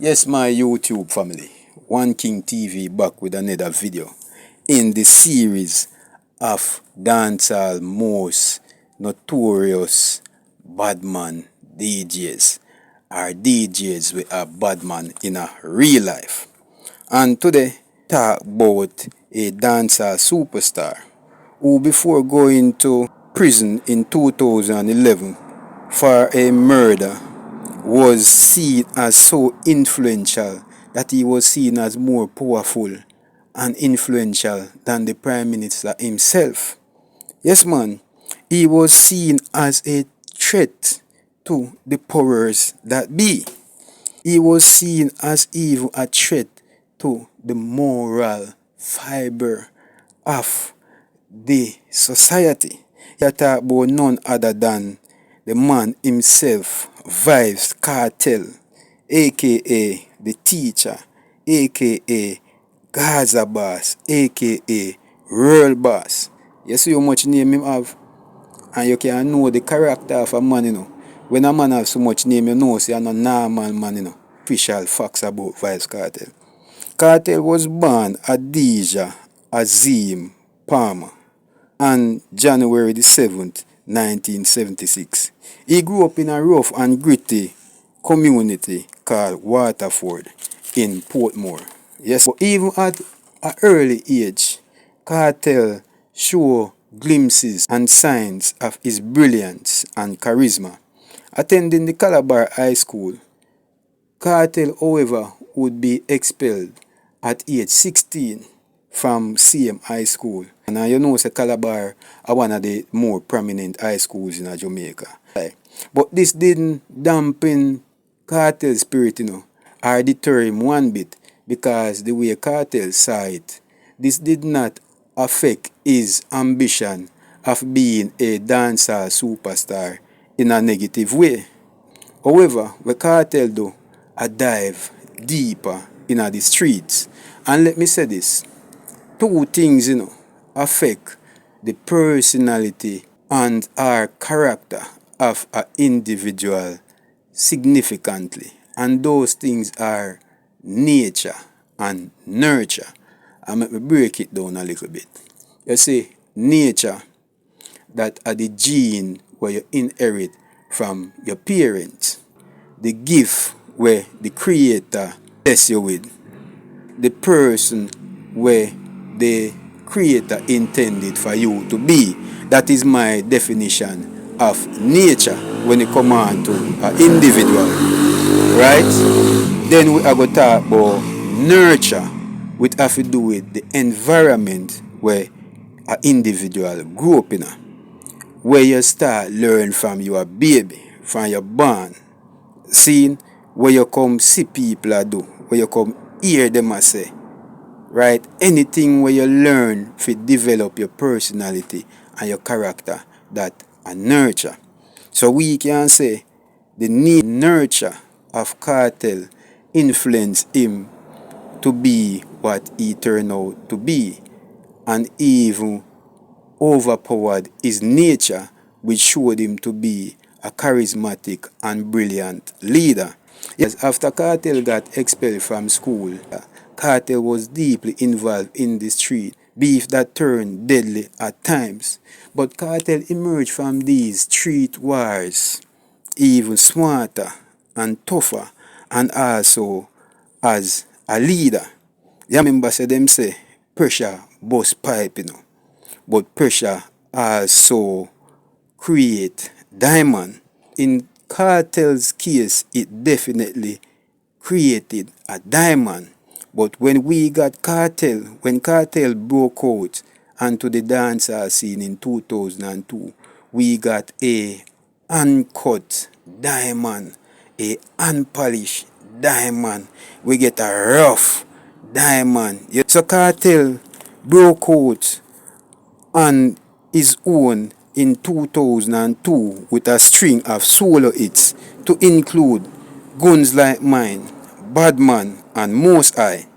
Yes, my YouTube family, One King TV back with another video in the series of Dancehall most notorious Badman DJs, or DJs with a Badman in a real life. And today, talk about a dancehall superstar who before going to prison in 2011 for a murder was seen as so influential that he was seen as more powerful and influential than the Prime Minister himself. Yes, man, he was seen as a threat to the powers that be. He was seen as even a threat to the moral fiber of the society. He talk about none other than the man himself, Vybz Kartel, aka the teacher, aka Gaza boss, aka Real boss. You see how much name him have? And you can know the character of a man, When a man have so much name, you know, say, a normal man, Official facts about Vybz Kartel. Kartel was born at Deja, Azim, Palmer on January the 7th, 1976. He grew up in a rough and gritty community called Waterford in Portmore. Yes, but even at an early age, Kartel showed glimpses and signs of his brilliance and charisma. Attending the Calabar High School, Kartel, however, would be expelled at age 16 from same high school. And you know, Calabar are one of the more prominent high schools in Jamaica. But this didn't dampen Kartel's spirit, or deter him one bit, because the way Kartel saw it, this did not affect his ambition of being a dancehall superstar in a negative way. However, the Kartel do a dive deeper in the streets. And let me say this, two things, affect the personality and our character of an individual significantly. And those things are nature and nurture. And let me break it down a little bit. You see, nature, that are the gene where you inherit from your parents. The gift where the creator bless you with. The person where the creator intended for you to be. That is my definition of nature when it comes on to an individual. Right? Then we are going to talk about nurture, which have to do with the environment where an individual grew up in. Where you start learn from your baby, from your born. Seeing where you come see people a do, where you come hear them a say. Right? Anything where you learn to develop your personality and your character, that a nurture. So we can say the need nurture of Kartel influenced him to be what he turned out to be, and even overpowered his nature, which showed him to be a charismatic and brilliant leader. Yes, after Kartel got expelled from school, Kartel was deeply involved in the street, beef that turned deadly at times. But Kartel emerged from these street wars even smarter and tougher, and also as a leader. You remember them say pressure bust pipe, but pressure also create diamond. In Kartel's case, it definitely created a diamond. But when we got Kartel, when Kartel broke out onto the dancehall scene in 2002, we got a uncut diamond, a unpolished diamond. We get a rough diamond. So Kartel broke out on his own in 2002 with a string of solo hits to include Guns Like Mine, Badman, and Most High.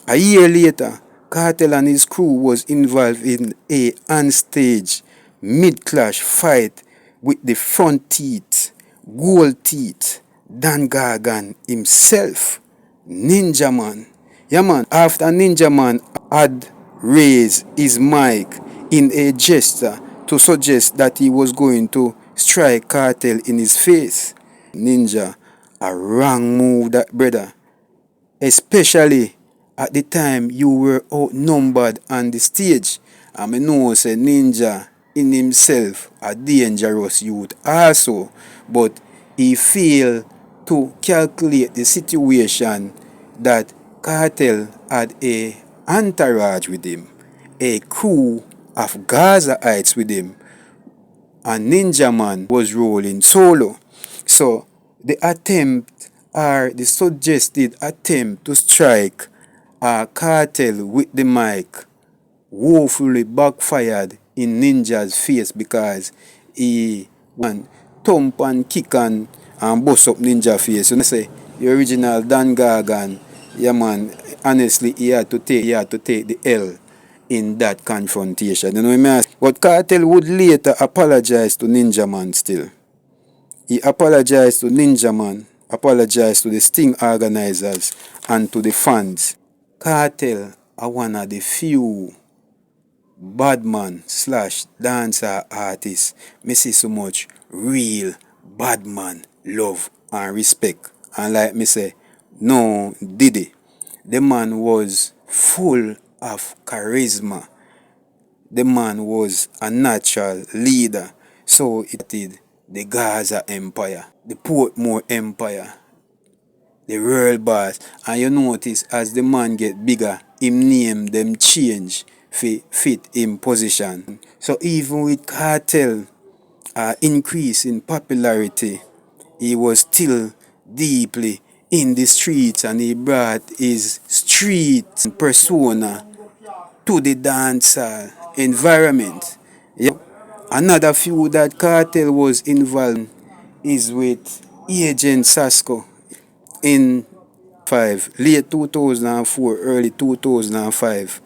A year later, Kartel and his crew was involved in a onstage mid-clash fight with the front teeth, gold teeth, Dan Gargan himself. Ninja Man. Yeah, man. After Ninja Man had raised his mic in a gesture to suggest that he was going to strike Kartel in his face. Ninja, a wrong move, that brother. Especially at the time you were outnumbered on the stage. And I know say Ninja in himself a dangerous youth also, but he failed to calculate the situation that Kartel had a entourage with him, a crew of Gazaites with him, and Ninja Man was rolling solo. So the attempt or the suggested attempt to strike a Kartel with the mic woefully backfired in Ninja's face because he one thump and kick and bust up Ninja face. You know say the original Dan Gargan, yeah man, honestly he had to take the L in that confrontation. You know what I mean? But Kartel would later apologize to Ninja Man still. He apologized to Ninja Man, apologized to the Sting organizers and to the fans. Kartel are one of the few Badman slash dancer artists me see so much real Badman love and respect. And like me say, no Diddy. The man was full of charisma. The man was a natural leader. So it did the Gaza Empire, the Portmore Empire, the world boss. And you notice as the man get bigger, him name them change fit him position. So even with Kartel increase in popularity, he was still deeply in the streets and he brought his street persona to the dancehall environment. Yeah. Another feud that Kartel was involved in is with Agent Sasco in late 2004, early 2005.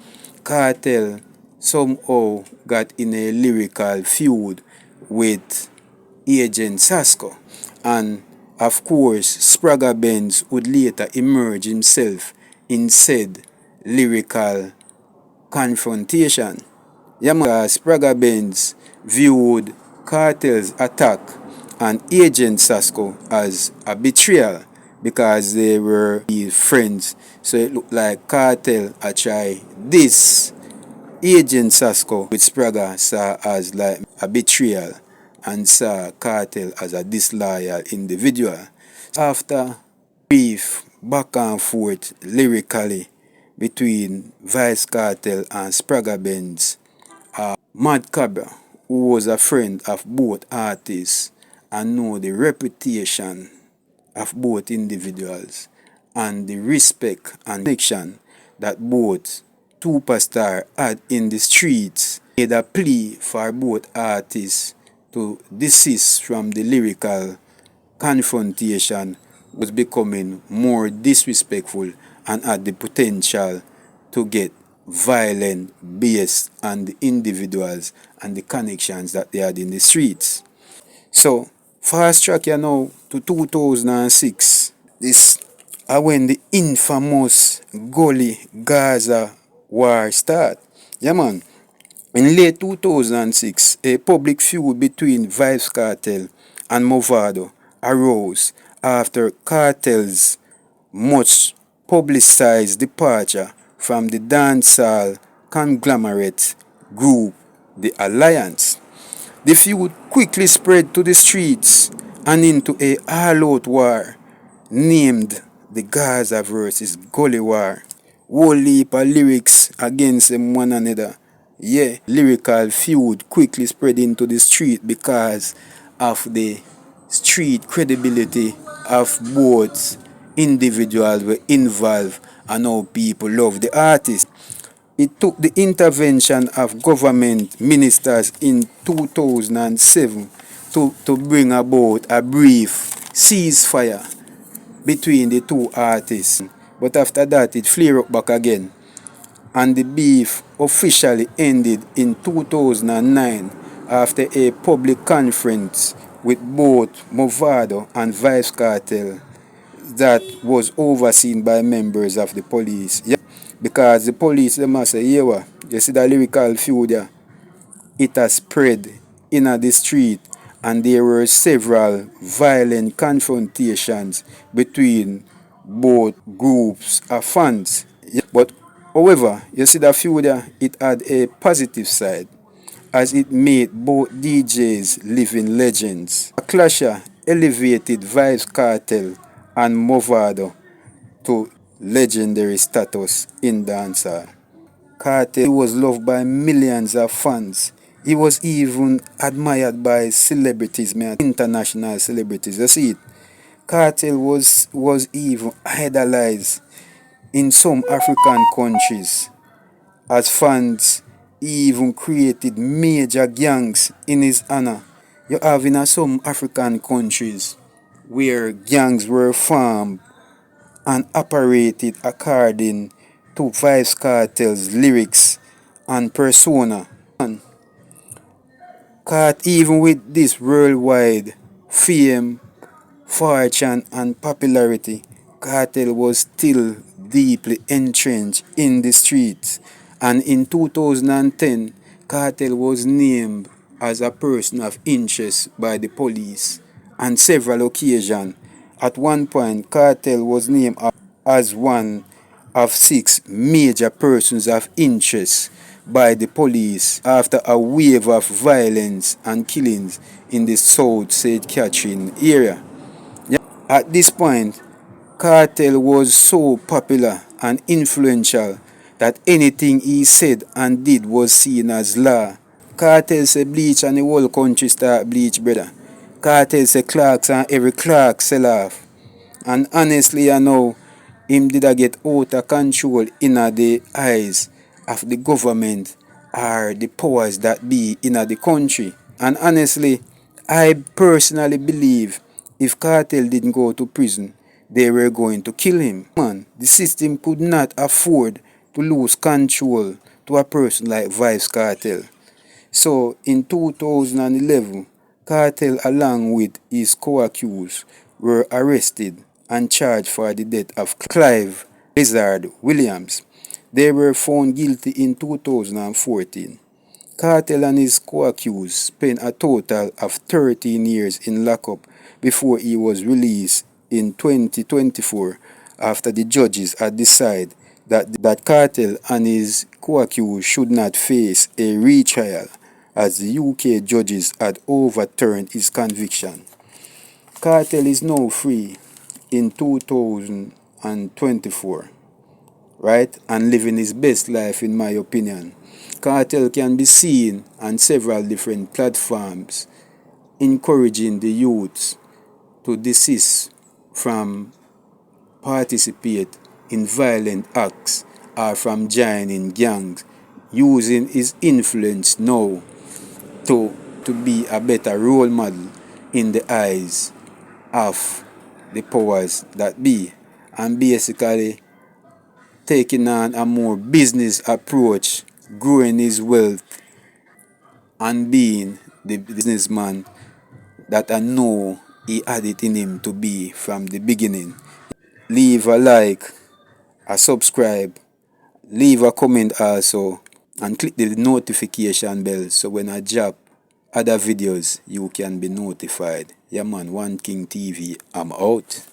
Kartel somehow got in a lyrical feud with Agent Sasco. And of course, Spragga Benz would later emerge himself in said lyrical confrontation. Yamaha Spragga Benz viewed Kartel's attack on Agent Sasco as a betrayal because they were friends. So it looked like Kartel a try this Agent Sasco with Spragga saw as like a betrayal and saw Kartel as a disloyal individual. After brief back and forth lyrically between Vybz Kartel and Spragga Benz, Mad Cabra, who was a friend of both artists and know the reputation of both individuals and the respect and connection that both superstars had in the streets, made a plea for both artists to desist from the lyrical confrontation was becoming more disrespectful and had the potential to get violent based on the individuals and the connections that they had in the streets. So, fast track you now to 2006. This are when the infamous Gully Gaza war start. Yeah man. In late 2006, a public feud between Vybz Kartel and Movado arose after Kartel's much publicized departure from the dancehall conglomerate group The Alliance. The feud quickly spread to the streets and into a all-out war named the Gaza versus Gully War. Whole heap of lyrics against them one another. Yeah, lyrical feud quickly spread into the street because of the street credibility of both individuals were involved and how people love the artist. It took the intervention of government ministers in 2007 to bring about a brief ceasefire between the two artists. But after that, it flared up back again. And the beef officially ended in 2009 after a public conference with both Movado and Vybz Kartel. that was overseen by members of the police. Yeah, because the police them must say, yeah, you see that lyrical feud, yeah, it has spread in the street, and there were several violent confrontations between both groups of fans. But however, you see that feud, yeah, it had a positive side as it made both DJs living legends. A clasher elevated Vybz Kartel and Movado to legendary status in dancehall. Kartel was loved by millions of fans. He was even admired by celebrities, man, international celebrities. You see it. Kartel was even idolized in some African countries as fans even created major gangs in his honor. You have in some African countries where gangs were formed and operated according to Vybz Kartel's lyrics and persona. Caught even with this worldwide fame, fortune, and popularity, Kartel was still deeply entrenched in the streets, and in 2010, Kartel was named as a person of interest by the police on several occasions. At one point, Kartel was named as one of 6 major persons of interest by the police after a wave of violence and killings in the South St. Catherine area. At this point, Kartel was so popular and influential that anything he said and did was seen as law. Kartel say bleach and the whole country start bleach, brother. Kartel say clocks and every clock sell off. And honestly, I know him did a get out of control in the eyes of the government or the powers that be in the country. And honestly, I personally believe if Kartel didn't go to prison, they were going to kill him. Man, the system could not afford to lose control to a person like Vybz Kartel. So in 2011, Kartel along with his co-accused were arrested and charged for the death of Clive Lizard Williams. They were found guilty in 2014. Kartel and his co-accused spent a total of 13 years in lockup before he was released in 2024 after the judges had decided that Kartel and his co-accused should not face a retrial as the UK judges had overturned his conviction. Kartel is now free in 2024, right? And living his best life, in my opinion. Kartel can be seen on several different platforms, encouraging the youths to desist from participate in violent acts or from joining gangs, using his influence now to be a better role model in the eyes of the powers that be, and basically taking on a more business approach, growing his wealth and being the businessman that I know he had it in him to be from the beginning. Leave a like, a subscribe, leave a comment also, and click the notification bell so when I drop other videos you can be notified. Yeah man, One King TV, I'm out.